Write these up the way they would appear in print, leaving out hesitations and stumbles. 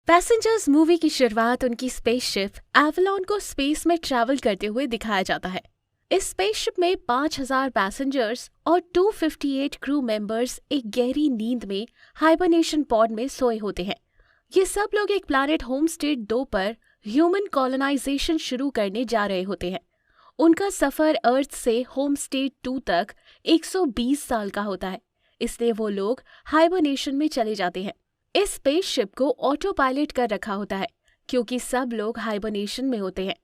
Passengers movie की शुरुआत उनकी स्पेसशिप एवलॉन को स्पेस में ट्रैवल करते हुए दिखाया जाता है। इस स्पेसशिप में 5,000 पैसेंजर्स और 258 क्रू मेंबर्स एक गहरी नींद में हाइबरनेशन पॉड में सोए होते हैं। ये सब लोग एक प्लैनेट होमस्टेड 2 पर ह्यूमन कॉलोनाइजेशन शुरू करने जा रहे होते हैं। उनका सफर अर्थ से होमस्टेड 2 तक 120 साल का होता है, इसलिए वो लोग हाइबरनेशन में चले जाते हैं। इस स्पेसशिप को ऑटो पायलट कर रखा होता है क्योंकि सब लोग हाइबरनेशन में होते हैं।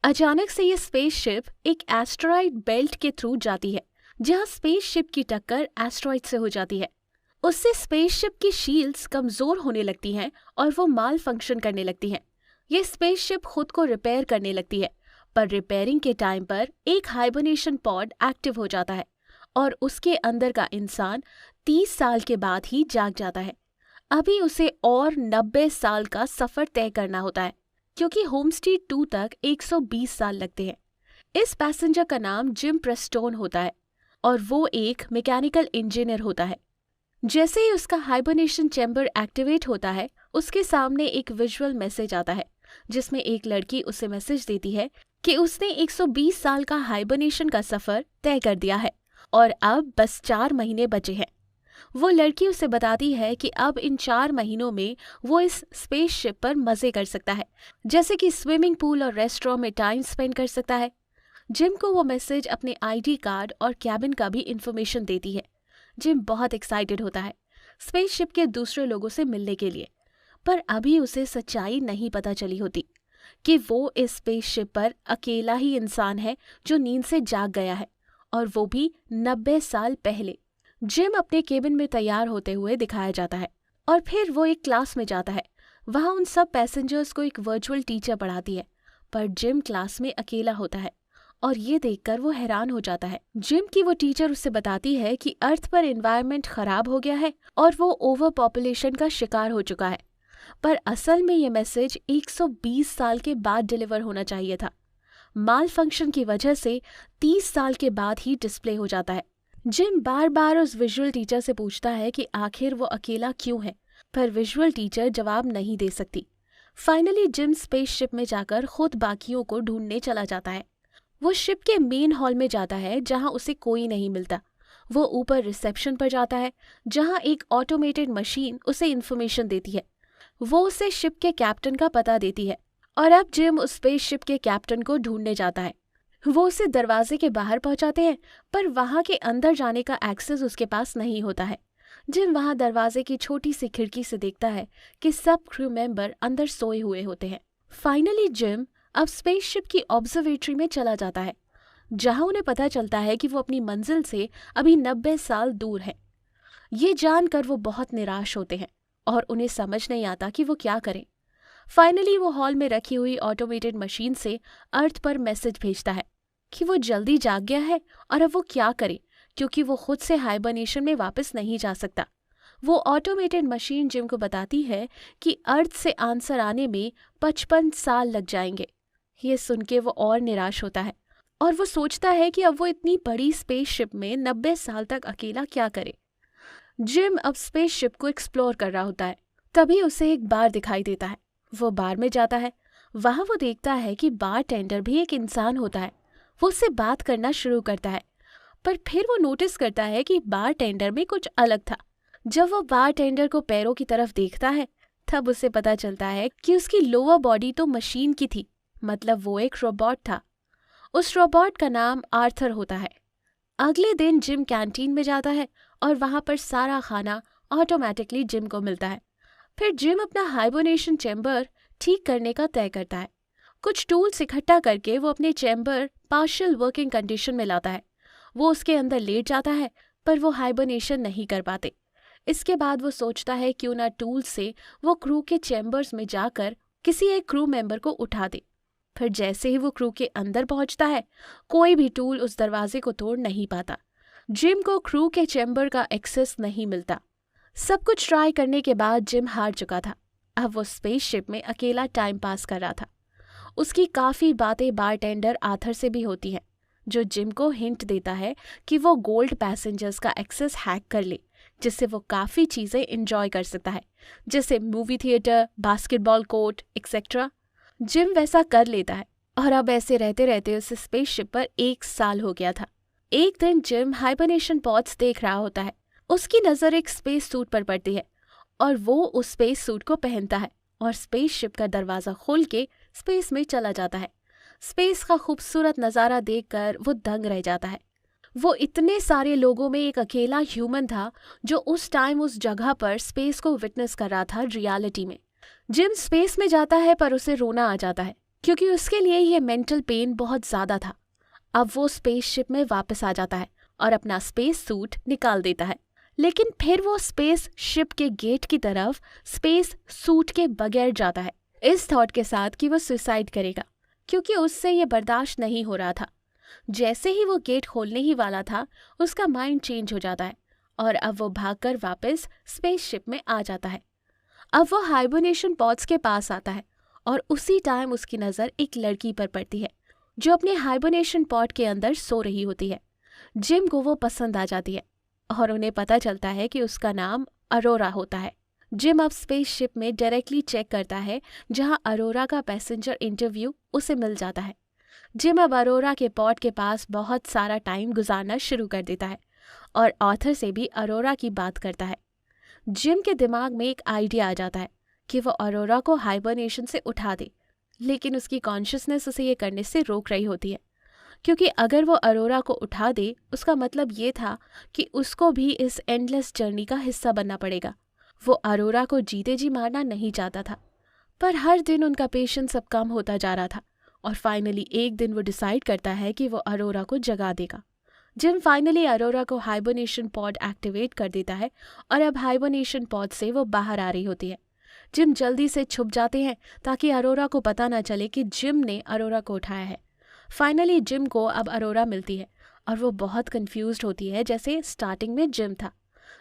अचानक से ये स्पेसशिप एक एस्टेरॉइड बेल्ट के थ्रू जाती है, जहां स्पेसशिप की टक्कर एस्टेरॉइड से हो जाती है। उससे स्पेसशिप की शील्ड्स कमजोर होने लगती हैं और वो माल फंक्शन करने लगती हैं। ये स्पेसशिप खुद को रिपेयर करने लगती है, पर रिपेयरिंग के टाइम पर एक हाइबरनेशन पॉड एक्टिव हो जाता है और उसके अंदर का इंसान 30 साल के बाद ही जाग जाता है। अभी उसे और 90 साल का सफर तय करना होता है क्योंकि होमस्टेड 2 तक 120 साल लगते हैं। इस पैसेंजर का नाम जिम प्रेस्टोन होता है और वो एक मैकेनिकल इंजीनियर होता है। जैसे ही उसका हाइबरनेशन चैम्बर एक्टिवेट होता है, उसके सामने एक विजुअल मैसेज आता है जिसमें एक लड़की उसे मैसेज देती है कि उसने 120 साल का हाइबरनेशन का सफर तय कर दिया है और अब बस 4 महीने बचे हैं। वो लड़की उसे बताती है कि अब इन 4 महीनों में वो इस स्पेसशिप पर मजे कर सकता है, जैसे कि स्विमिंग पूल और रेस्टोरेंट में टाइम स्पेंड कर सकता है। जिम को वो मैसेज अपने आईडी कार्ड और कैबिन का भी इंफॉर्मेशन देती है। जिम बहुत एक्साइटेड होता है स्पेसशिप के दूसरे लोगों से मिलने के लिए, पर अभी उसे सच्चाई नहीं पता चली होती कि वो इस स्पेसशिप पर अकेला ही इंसान है जो नींद से जाग गया है, और वो भी 90 साल पहले। जिम अपने केबिन में तैयार होते हुए दिखाया जाता है और फिर वो एक क्लास में जाता है। वहाँ उन सब पैसेंजर्स को एक वर्चुअल टीचर पढ़ाती है, पर जिम क्लास में अकेला होता है और ये देखकर वो हैरान हो जाता है। जिम की वो टीचर उससे बताती है कि अर्थ पर एनवायरनमेंट खराब हो गया है और वो ओवर पॉपुलेशन का शिकार हो चुका है, पर असल में ये मैसेज 120 साल के बाद डिलीवर होना चाहिए था। माल फंक्शन की वजह से 30 साल के बाद ही डिस्प्ले हो जाता है। जिम बार बार उस विजुअल टीचर से पूछता है कि आखिर वो अकेला क्यों है, पर विजुअल टीचर जवाब नहीं दे सकती। फाइनली जिम स्पेसशिप में जाकर खुद बाकियों को ढूंढने चला जाता है। वो शिप के मेन हॉल में जाता है जहां उसे कोई नहीं मिलता। वो ऊपर रिसेप्शन पर जाता है जहां एक ऑटोमेटेड मशीन उसे इन्फॉर्मेशन देती है। वो उसे शिप के कैप्टन का पता देती है और अब जिम उस स्पेसशिप के कैप्टन को ढूंढने जाता है। वो उसे दरवाजे के बाहर पहुंचाते हैं, पर वहां के अंदर जाने का एक्सेस उसके पास नहीं होता है। जिम वहां दरवाजे की छोटी सी खिड़की से देखता है कि सब क्रू मेंबर अंदर सोए हुए होते हैं। फाइनली जिम अब स्पेसशिप की ऑब्जर्वेटरी में चला जाता है, जहां उन्हें पता चलता है कि वो अपनी मंजिल से अभी 90 साल दूर है। ये जानकर वो बहुत निराश होते हैं और उन्हें समझ नहीं आता कि वो क्या करें। फाइनली वो हॉल में रखी हुई ऑटोमेटेड मशीन से अर्थ पर मैसेज भेजता है कि वो जल्दी जाग गया है और अब वो क्या करे, क्योंकि वो खुद से हाइबरनेशन में वापस नहीं जा सकता। वो ऑटोमेटेड मशीन जिम को बताती है कि अर्थ से आंसर आने में 55 साल लग जाएंगे। ये सुन के वो और निराश होता है और वो सोचता है कि अब वो इतनी बड़ी स्पेसशिप में 90 साल तक अकेला क्या करे। जिम अब स्पेसशिप को एक्सप्लोर कर रहा होता है, तभी उसे एक बार दिखाई देता है। वो बार में जाता है। वहां वो देखता है कि बार टेंडर भी एक इंसान होता है। वो उससे बात करना शुरू करता है, पर फिर वो नोटिस करता है कि बार टेंडर में कुछ अलग था। जब वो बार टेंडर को पैरों की तरफ देखता है, तब उसे पता चलता है कि उसकी लोअर बॉडी तो मशीन की थी, मतलब वो एक रोबोट था। उस रोबोट का नाम आर्थर होता है। अगले दिन जिम कैंटीन में जाता है और वहां पर सारा खाना ऑटोमेटिकली जिम को मिलता है। फिर जिम अपना हाइबरनेशन चैम्बर ठीक करने का तय करता है। कुछ टूल्स इकट्ठा करके वो अपने चैम्बर पार्शियल वर्किंग कंडीशन में लाता है। वो उसके अंदर लेट जाता है, पर वो हाइबरनेशन नहीं कर पाते। इसके बाद वो सोचता है क्यों ना टूल से वो क्रू के चैम्बर्स में जाकर किसी एक क्रू मेंबर को उठा दे। फिर जैसे ही वो क्रू के अंदर पहुंचता है, कोई भी टूल उस दरवाजे को तोड़ नहीं पाता। जिम को क्रू के चैम्बर का एक्सेस नहीं मिलता। सब कुछ ट्राई करने के बाद जिम हार चुका था। अब वो स्पेसशिप में अकेला टाइम पास कर रहा था। उसकी काफ़ी बातें बारटेंडर आर्थर से भी होती हैं, जो जिम को हिंट देता है कि वो गोल्ड पैसेंजर्स का एक्सेस हैक कर ले, जिससे वो काफ़ी चीज़ें इंजॉय कर सकता है, जैसे movie theatre, basketball court etcetera. Gym वैसा कर लेता है और अब ऐसे रहते रहते उस स्पेसशिप पर 1 साल हो गया था। एक दिन जिम हाइबरनेशन पॉड्स देख रहा होता है। उसकी नज़र एक स्पेस सूट पर पड़ती है और वो उस स्पेस सूट को पहनता है और स्पेसशिप का दरवाज़ा खोल के स्पेस में चला जाता है। स्पेस का खूबसूरत नज़ारा देखकर वो दंग रह जाता है। वो इतने सारे लोगों में एक अकेला ह्यूमन था जो उस टाइम उस जगह पर स्पेस को विटनेस कर रहा था रियलिटी में। जिम स्पेस में जाता है पर उसे रोना आ जाता है क्योंकि उसके लिए ये मेंटल पेन बहुत ज़्यादा था। अब वो स्पेसशिप में वापस आ जाता है और अपना स्पेस सूट निकाल देता है, लेकिन फिर वो स्पेस शिप के गेट की तरफ स्पेस सूट के बगैर जाता है, इस थॉट के साथ कि वो सुसाइड करेगा क्योंकि उससे ये बर्दाश्त नहीं हो रहा था। जैसे ही वो गेट खोलने ही वाला था, उसका माइंड चेंज हो जाता है और अब वो भागकर वापस स्पेसशिप में आ जाता है। अब वो हाइबरनेशन पॉड्स के पास आता है और उसी टाइम उसकी नज़र एक लड़की पर पड़ती है जो अपने हाइबरनेशन पॉड के अंदर सो रही होती है। जिम को वो पसंद आ जाती है और उन्हें पता चलता है कि उसका नाम अरोरा होता है। जिम अब स्पेसशिप में डायरेक्टली चेक करता है जहां अरोरा का पैसेंजर इंटरव्यू उसे मिल जाता है। जिम अब अरोरा के पॉड के पास बहुत सारा टाइम गुजारना शुरू कर देता है और ऑथर से भी अरोरा की बात करता है। जिम के दिमाग में एक आइडिया आ जाता है कि वो अरोरा को हाइबरनेशन से उठा दे, लेकिन उसकी कॉन्शियसनेस उसे ये करने से रोक रही होती है क्योंकि अगर वो अरोरा को उठा दे उसका मतलब ये था कि उसको भी इस एंडलेस जर्नी का हिस्सा बनना पड़ेगा। वो अरोरा को जीते जी मारना नहीं चाहता था, पर हर दिन उनका पेशेंस अब कम होता जा रहा था और फाइनली एक दिन वो डिसाइड करता है कि वो अरोरा को जगा देगा। जिम फाइनली अरोरा को हाइबरनेशन पॉड एक्टिवेट कर देता है और अब हाइबरनेशन पॉड से वो बाहर आ रही होती है। जिम जल्दी से छुप जाते हैं ताकि अरोरा को पता ना चले कि जिम ने अरोरा को उठाया है। फाइनली जिम को अब अरोरा मिलती है और वो बहुत कंफ्यूज्ड होती है जैसे स्टार्टिंग में जिम था।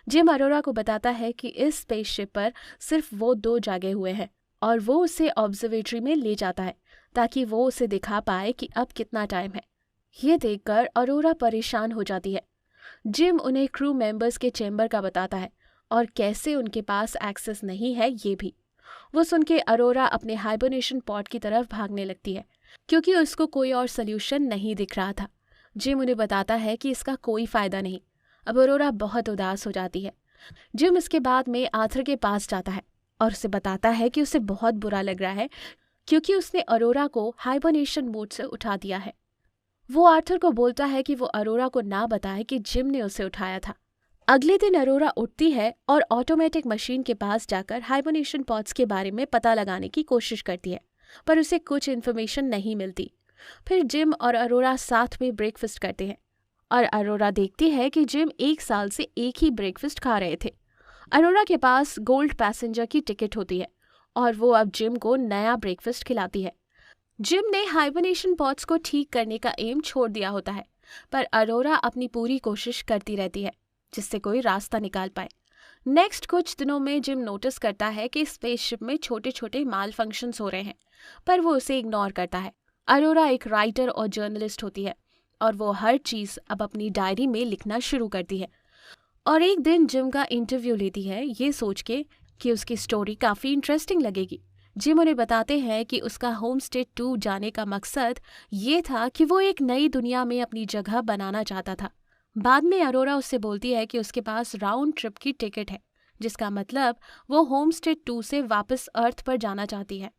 जिम अरोरा को बताता है कि इस स्पेसशिप पर सिर्फ वो 2 जागे हुए हैं और वो उसे ऑब्जर्वेटरी में ले जाता है ताकि वो उसे दिखा पाए कि अब कितना टाइम है। ये देखकर अरोरा परेशान हो जाती है। जिम उन्हें क्रू मेंबर्स के चेंबर का बताता है और कैसे उनके पास एक्सेस नहीं है ये भी। वो सुन के अरोरा अपने हाइबरनेशन पॉड की तरफ भागने लगती है क्योंकि उसको कोई और सल्यूशन नहीं दिख रहा था। जिम उन्हें बताता है कि इसका कोई फ़ायदा नहीं। अब अरोरा बहुत उदास हो जाती है। जिम इसके बाद में आर्थर के पास जाता है और उसे बताता है कि उसे बहुत बुरा लग रहा है क्योंकि उसने अरोरा को हाइबरनेशन मोड से उठा दिया है। वो आर्थर को बोलता है कि वो अरोरा को ना बताए कि जिम ने उसे उठाया था। अगले दिन अरोरा उठती है और ऑटोमेटिक मशीन के पास जाकर हाइबरनेशन पॉड्स के बारे में पता लगाने की कोशिश करती है, पर उसे कुछ इन्फॉर्मेशन नहीं मिलती। फिर जिम और अरोरा साथ में ब्रेकफास्ट करते हैं और अरोरा देखती है कि जिम 1 साल से एक ही ब्रेकफास्ट खा रहे थे। अरोरा के पास गोल्ड पैसेंजर की टिकट होती है और वो अब जिम को नया ब्रेकफास्ट खिलाती है। जिम ने हाइबरनेशन पॉड्स को ठीक करने का एम छोड़ दिया होता है, पर अरोरा अपनी पूरी कोशिश करती रहती है जिससे कोई रास्ता निकाल पाए। नेक्स्ट कुछ दिनों में जिम नोटिस करता है कि स्पेसशिप में छोटे छोटे माल फंक्शंस हो रहे हैं, पर वो उसे इग्नोर करता है। अरोरा एक राइटर और जर्नलिस्ट होती है और वो हर चीज़ अब अपनी डायरी में लिखना शुरू करती है और एक दिन जिम का इंटरव्यू लेती है ये सोच के कि उसकी स्टोरी काफ़ी इंटरेस्टिंग लगेगी। जिम उन्हें बताते हैं कि उसका होम स्टे 2 जाने का मकसद ये था कि वो एक नई दुनिया में अपनी जगह बनाना चाहता था। बाद में अरोरा उससे बोलती है कि उसके पास राउंड ट्रिप की टिकट है, जिसका मतलब वो होम स्टे 2 से वापस अर्थ पर जाना चाहती है।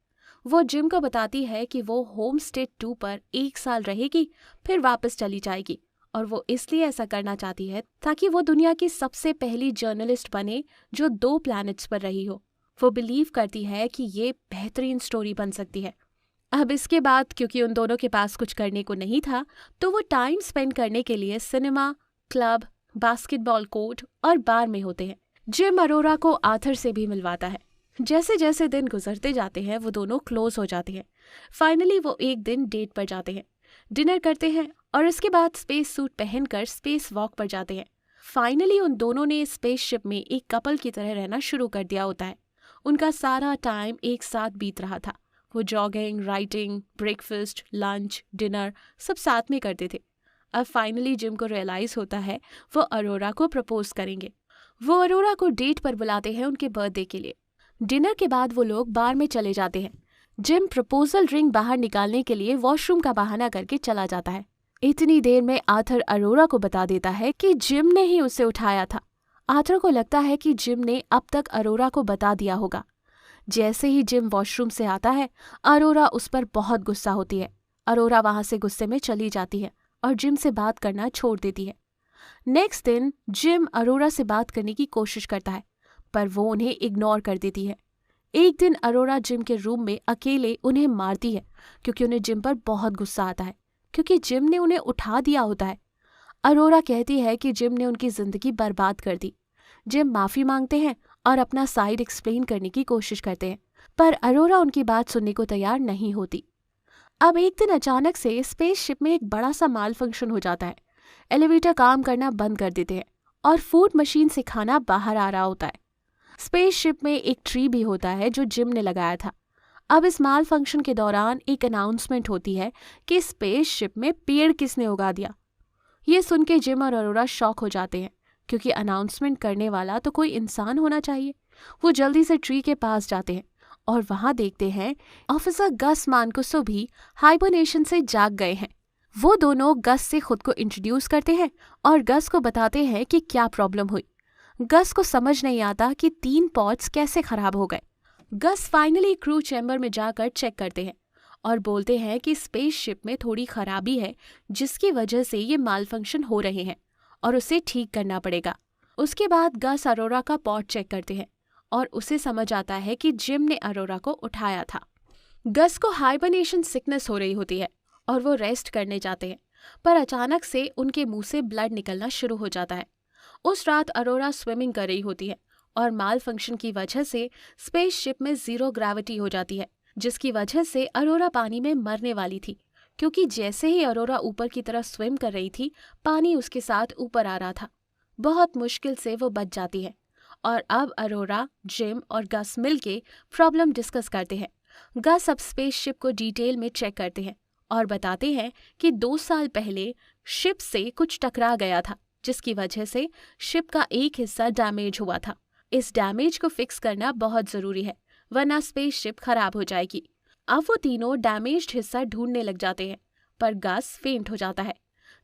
वो जिम को बताती है कि वो होम स्टे 2 पर 1 साल रहेगी फिर वापस चली जाएगी और वो इसलिए ऐसा करना चाहती है ताकि वो दुनिया की सबसे पहली जर्नलिस्ट बने जो 2 प्लैनेट्स पर रही हो। वो बिलीव करती है कि ये बेहतरीन स्टोरी बन सकती है। अब इसके बाद क्योंकि उन दोनों के पास कुछ करने को नहीं था तो वो टाइम स्पेंड करने के लिए सिनेमा, क्लब, बास्केटबॉल कोर्ट और बार में होते हैं। जिम अरोरा को आर्थर से भी मिलवाता है। जैसे जैसे दिन गुजरते जाते हैं वो दोनों क्लोज हो जाते हैं। फाइनली वो एक दिन डेट पर जाते हैं, डिनर करते हैं और इसके बाद स्पेस सूट पहनकर स्पेस वॉक पर जाते हैं। फाइनली उन दोनों ने स्पेसशिप में एक कपल की तरह रहना शुरू कर दिया होता है। उनका सारा टाइम एक साथ बीत रहा था। वो jogging, writing, breakfast, lunch, dinner सब साथ में करते थे। अब फाइनली जिम को रियलाइज़ होता है वो अरोरा को प्रपोज करेंगे। वो अरोरा को डेट पर बुलाते हैं उनके बर्थडे के लिए। डिनर के बाद वो लोग बार में चले जाते हैं। जिम प्रपोजल रिंग बाहर निकालने के लिए वॉशरूम का बहाना करके चला जाता है। इतनी देर में आर्थर अरोरा को बता देता है कि जिम ने ही उसे उठाया था। आर्थर को लगता है कि जिम ने अब तक अरोरा को बता दिया होगा। जैसे ही जिम वॉशरूम से आता है, अरोरा उस पर बहुत गुस्सा होती है। अरोरा वहां से गुस्से में चली जाती है और जिम से बात करना छोड़ देती है। नेक्स्ट दिन जिम अरोरा से बात करने की कोशिश करता है, पर वो उन्हें इग्नोर कर देती है। एक दिन अरोरा जिम के रूम में अकेले उन्हें मारती है क्योंकि उन्हें जिम पर बहुत गुस्सा आता है, क्योंकि जिम ने उन्हें उठा दिया होता है। अरोरा कहती है कि जिम ने उनकी जिंदगी बर्बाद कर दी। जिम माफी मांगते हैं और अपना साइड एक्सप्लेन करने की कोशिश करते हैं, पर अरोरा उनकी बात सुनने को तैयार नहीं होती। अब एक दिन अचानक से स्पेसशिप में एक बड़ा सा माल फंक्शन हो जाता है। एलिवेटर काम करना बंद कर देते हैं और फूड मशीन से खाना बाहर आ रहा होता है। स्पेसशिप में एक ट्री भी होता है जो जिम ने लगाया था। अब इस माल फंक्शन के दौरान एक अनाउंसमेंट होती है कि स्पेसशिप में पेड़ किसने उगा दिया। ये सुन के जिम और अरोरा शॉक हो जाते हैं, क्योंकि अनाउंसमेंट करने वाला तो कोई इंसान होना चाहिए। वो जल्दी से ट्री के पास जाते हैं और वहां देखते हैं ऑफिसर गस मानकुसो भी हाइबरनेशन से जाग गए हैं। वो दोनों गस से खुद को इंट्रोड्यूस करते हैं और गस को बताते हैं कि क्या प्रॉब्लम हुई। गस को समझ नहीं आता कि 3 पॉट्स कैसे खराब हो गए। गस फाइनली क्रू चैम्बर में जाकर चेक करते हैं और बोलते हैं कि स्पेसशिप में थोड़ी खराबी है, जिसकी वजह से ये माल फंक्शन हो रहे हैं और उसे ठीक करना पड़ेगा। उसके बाद गस अरोरा का पॉट चेक करते हैं और उसे समझ आता है कि जिम ने अरोरा को उठाया था। गस को हाइबरनेशन सिकनेस हो रही होती है और वो रेस्ट करने जाते हैं, पर अचानक से उनके मुंह से ब्लड निकलना शुरू हो जाता है। उस रात अरोरा स्विमिंग कर रही होती है और माल फंक्शन की वजह से स्पेसशिप में 0 ग्रेविटी हो जाती है, जिसकी वजह से अरोरा पानी में मरने वाली थी, क्योंकि जैसे ही अरोरा ऊपर की तरफ स्विम कर रही थी, पानी उसके साथ ऊपर आ रहा था। बहुत मुश्किल से वो बच जाती है और अब अरोरा, जिम और गस मिलके प्रॉब्लम डिस्कस करते हैं। गस अब स्पेसशिप को डिटेल में चेक करते हैं और बताते हैं कि 2 साल पहले शिप से कुछ टकरा गया था, जिसकी वजह से शिप का एक हिस्सा डैमेज हुआ था। इस डैमेज को फिक्स करना बहुत जरूरी है, वरना स्पेसशिप खराब हो जाएगी। अब वो तीनों डैमेज्ड हिस्सा ढूंढने लग जाते हैं, पर गस फेंट हो जाता है।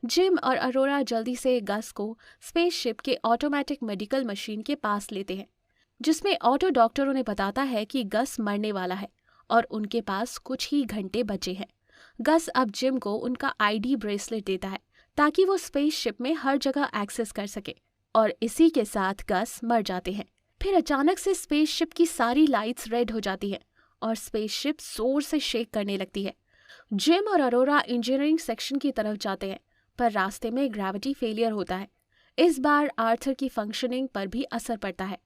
जिम और अरोरा जल्दी से गस को स्पेसशिप के ऑटोमेटिक मेडिकल मशीन के पास लेते हैं, जिसमें ऑटो डॉक्टर उन्हें बताता है कि गस मरने वाला है और उनके पास कुछ ही घंटे बचे हैं। गस अब जिम को उनका आईडी ब्रेसलेट देता है ताकि वो स्पेसशिप में हर जगह एक्सेस कर सके, और इसी के साथ गस मर जाते हैं। फिर अचानक से स्पेसशिप की सारी लाइट्स रेड हो जाती हैं और स्पेसशिप जोर से शेक करने लगती है। जिम और अरोरा इंजीनियरिंग सेक्शन की तरफ जाते हैं, पर रास्ते में ग्रेविटी फेलियर होता है। इस बार आर्थर की फंक्शनिंग पर भी असर पड़ता है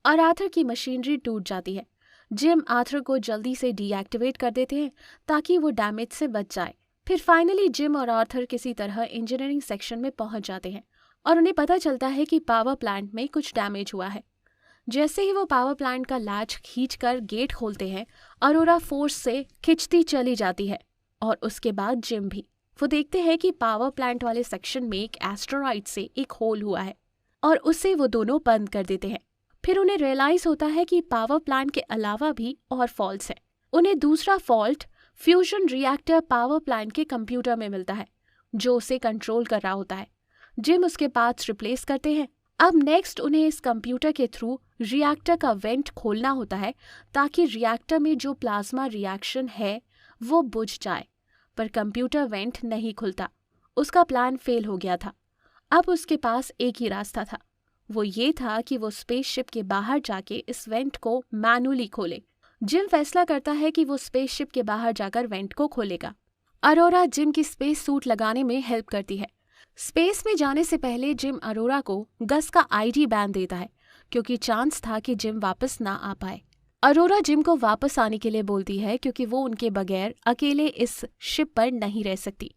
और आर्थर की मशीनरी टूट जाती है। जिम आर्थर को जल्दी से डीएक्टिवेट कर देते हैं ताकि वो डैमेज से बच जाए। फिर फाइनली जिम और आर्थर किसी तरह इंजीनियरिंग सेक्शन में पहुंच जाते हैं और उन्हें पता चलता है कि पावर प्लांट में कुछ डैमेज हुआ है। जैसे ही वो पावर प्लांट का लैच खींचकर गेट खोलते हैं, अरोरा फोर्स से खिंचती चली जाती है और उसके बाद जिम भी। वो देखते हैं कि पावर प्लांट वाले सेक्शन में एक एस्टेरॉइड से एक होल हुआ है और उसे वो दोनों बंद कर देते हैं। फिर उन्हें रियलाइज होता है कि पावर प्लांट के अलावा भी और फॉल्ट्स हैं। उन्हें दूसरा fault fusion reactor power plant के कंप्यूटर में मिलता है, जो उसे कंट्रोल कर रहा होता है। जिम उसके पार्ट्स रिप्लेस करते हैं। अब नेक्स्ट उन्हें इस कंप्यूटर के थ्रू रिएक्टर का वेंट खोलना होता है ताकि रिएक्टर में जो प्लाज्मा रिएक्शन है वो बुझ जाए, पर कंप्यूटर वेंट नहीं खुलता। उसका प्लान फेल हो गया था। अब उसके पास एक ही रास्ता था, वो ये था कि वो स्पेसशिप के बाहर जाके इस वेंट को मैनुअली खोले। जिम फैसला करता है कि वो स्पेसशिप के बाहर जाकर वेंट को खोलेगा। अरोरा जिम की स्पेस सूट लगाने में हेल्प करती है। स्पेस में जाने से पहले जिम अरोरा को गस का आईडी बैन देता है, क्योंकि चांस था कि जिम वापस ना आ पाए। अरोरा जिम को वापस आने के लिए बोलती है, क्योंकि वो उनके बगैर अकेले इस शिप पर नहीं रह सकती।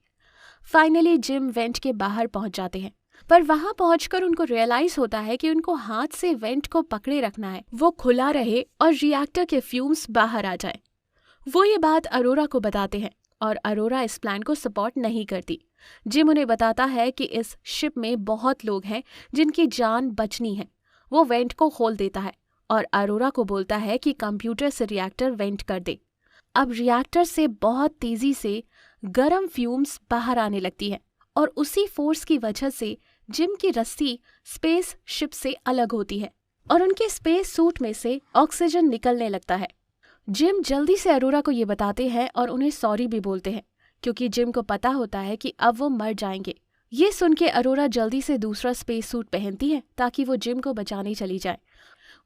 फाइनली जिम वेंट के बाहर पहुंच जाते हैं, पर वहां पहुंचकर उनको रियलाइज होता है कि उनको हाथ से वेंट को पकड़े रखना है, वो खुला रहे और रिएक्टर के फ्यूम्स बाहर आ जाए। वो ये बात अरोरा को बताते हैं और अरोरा इस प्लान को सपोर्ट नहीं करती। जिम उन्हें बताता है कि इस शिप में बहुत लोग हैं जिनकी जान बचनी है। वो वेंट को खोल देता है और अरोरा को बोलता है कि कंप्यूटर से रिएक्टर वेंट कर दे। अब रिएक्टर से बहुत तेजी से गर्म फ्यूम्स बाहर आने लगती है और उसी फोर्स की वजह से जिम की रस्सी स्पेस शिप से अलग होती है और उनके स्पेस सूट में से ऑक्सीजन निकलने लगता है। जिम जल्दी से अरोरा को ये बताते हैं और उन्हें सॉरी भी बोलते हैं क्योंकि जिम को पता होता है कि अब वो मर जाएंगे। ये सुन के अरोरा जल्दी से दूसरा स्पेस सूट पहनती है ताकि वो जिम को बचाने चली जाए।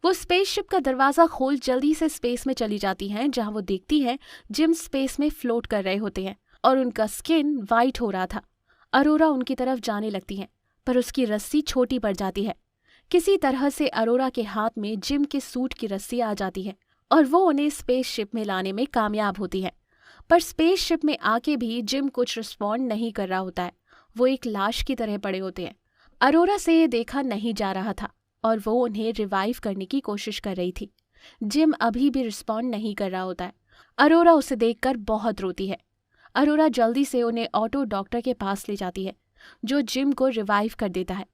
वो स्पेसशिप का दरवाजा खोल जल्दी से स्पेस में चली जाती हैं जहां वो देखती है जिम स्पेस में फ्लोट कर रहे होते हैं और उनका स्किन वाइट हो रहा था। अरोरा उनकी तरफ जाने लगती है पर उसकी रस्सी छोटी पड़ जाती है। किसी तरह से अरोरा के हाथ में जिम के सूट की रस्सी आ जाती है और वो उन्हें स्पेसशिप में लाने में कामयाब होती है। पर स्पेसशिप में आके भी जिम कुछ रिस्पॉन्ड नहीं कर रहा होता है। वो एक लाश की तरह पड़े होते हैं। अरोरा से ये देखा नहीं जा रहा था और वो उन्हें रिवाइव करने की कोशिश कर रही थी। जिम अभी भी रिस्पॉन्ड नहीं कर रहा होता है। अरोरा उसे देखकर बहुत रोती है। अरोरा जल्दी से उन्हें ऑटो डॉक्टर के पास ले जाती है जो जिम को रिवाइव कर देता है।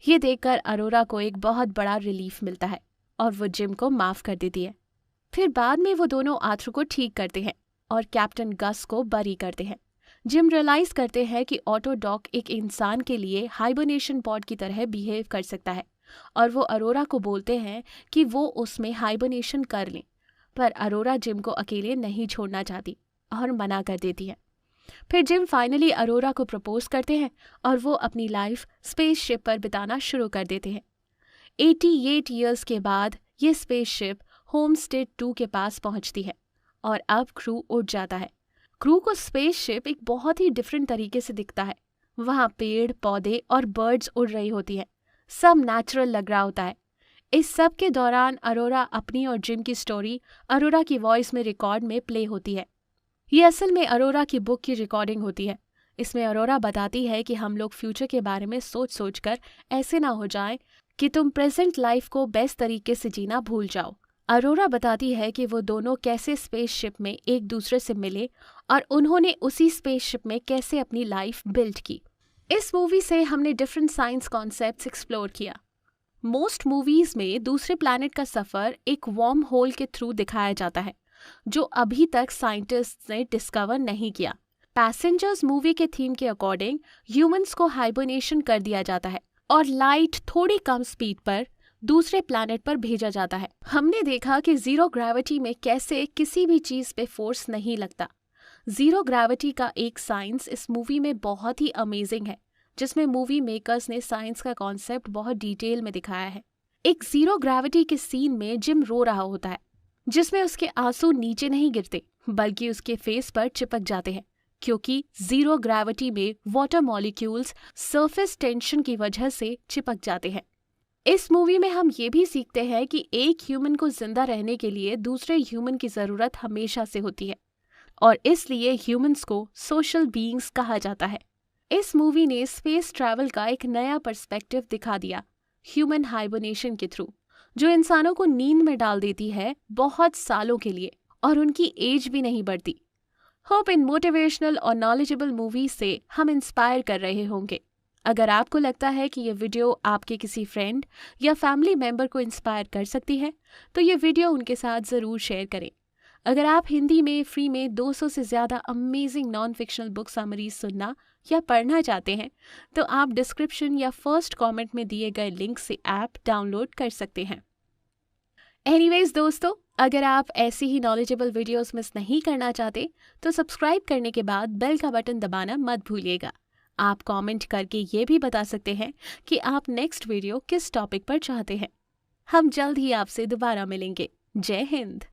ये देखकर अरोरा को एक बहुत बड़ा रिलीफ मिलता है और वो जिम को माफ कर देती है। फिर बाद में वो दोनों आर्थर को ठीक करते हैं और कैप्टन गस को बरी करते हैं। जिम रियलाइज करते हैं कि ऑटो डॉक एक इंसान के लिए हाइबरनेशन पॉड की तरह बिहेव कर सकता है और वो अरोरा को बोलते हैं कि वो उसमें हाइबरनेशन कर लें। पर अरोरा जिम को अकेले नहीं छोड़ना चाहती और मना कर देती है। फिर जिम फाइनली अरोरा को प्रपोज करते हैं और वो अपनी लाइफ स्पेसशिप पर बिताना शुरू कर देते हैं। 88 ईयर्स के बाद ये स्पेसशिप होमस्टेड 2 के पास पहुंचती है और अब क्रू उड़ जाता है। क्रू को स्पेसशिप एक बहुत ही डिफरेंट तरीके से दिखता है। वहाँ पेड़ पौधे और बर्ड्स उड़ रही होती है। सब नेचुरल लग रहा होता है। इस सब के दौरान अरोरा अपनी और जिम की स्टोरी अरोरा की वॉइस में रिकॉर्ड में प्ले होती है। ये असल में अरोरा की बुक की रिकॉर्डिंग होती है। इसमें अरोरा बताती है कि हम लोग फ्यूचर के बारे में सोच सोच कर ऐसे ना हो जाए कि तुम प्रेजेंट लाइफ को बेस्ट तरीके से जीना भूल जाओ। अरोरा बताती है कि वो दोनों कैसे स्पेसशिप में एक दूसरे से मिले और उन्होंने उसी स्पेसशिप में कैसे अपनी लाइफ बिल्ड की। इस मूवी से हमने डिफरेंट साइंस कॉन्सेप्ट्स एक्सप्लोर किया। मोस्ट मूवीज में दूसरे प्लैनेट का सफर एक वार्म होल के थ्रू दिखाया जाता है जो अभी तक साइंटिस्ट्स ने डिस्कवर नहीं किया। पैसेंजर्स मूवी के थीम के अकॉर्डिंग ह्यूमंस को हाइबरनेशन कर दिया जाता है और लाइट थोड़ी कम स्पीड पर दूसरे प्लैनेट पर भेजा जाता है। हमने देखा कि जीरो ग्रेविटी में कैसे किसी भी चीज पे फोर्स नहीं लगता। जीरो ग्रेविटी का एक साइंस इस मूवी में बहुत ही अमेजिंग है जिसमें मूवी मेकर्स ने साइंस का कॉन्सेप्ट बहुत डिटेल में दिखाया है। एक जीरो ग्रेविटी के सीन में जिम रो रहा होता है जिसमें उसके आंसू नीचे नहीं गिरते बल्कि उसके फेस पर चिपक जाते हैं क्योंकि जीरो ग्रेविटी में वाटर मॉलिक्यूल्स सरफेस टेंशन की वजह से चिपक जाते हैं। इस मूवी में हम ये भी सीखते हैं कि एक ह्यूमन को जिंदा रहने के लिए दूसरे ह्यूमन की जरूरत हमेशा से होती है और इसलिए ह्यूमंस को सोशल बीइंग्स कहा जाता है। इस मूवी ने स्पेस ट्रैवल का एक नया पर्सपेक्टिव दिखा दिया ह्यूमन हाइबरनेशन के थ्रू, जो इंसानों को नींद में डाल देती है बहुत सालों के लिए और उनकी एज भी नहीं बढ़ती। होप इन मोटिवेशनल और नॉलेजेबल मूवी से हम इंस्पायर कर रहे होंगे। अगर आपको लगता है कि ये वीडियो आपके किसी फ्रेंड या फैमिली मेंबर को इंस्पायर कर सकती है तो ये वीडियो उनके साथ ज़रूर शेयर करें। अगर आप हिंदी में फ्री में 200 से ज़्यादा amazing non fictional book summaries सुनना या पढ़ना चाहते हैं तो आप डिस्क्रिप्शन या फर्स्ट कमेंट में दिए गए लिंक से ऐप डाउनलोड कर सकते हैं। एनीवेज दोस्तों, अगर आप ऐसी ही नॉलेजेबल वीडियोस मिस नहीं करना चाहते तो सब्सक्राइब करने के बाद बेल का बटन दबाना मत भूलिएगा। आप कमेंट करके ये भी बता सकते हैं कि आप नेक्स्ट वीडियो किस टॉपिक पर चाहते हैं। हम जल्द ही आपसे दोबारा मिलेंगे। जय हिंद।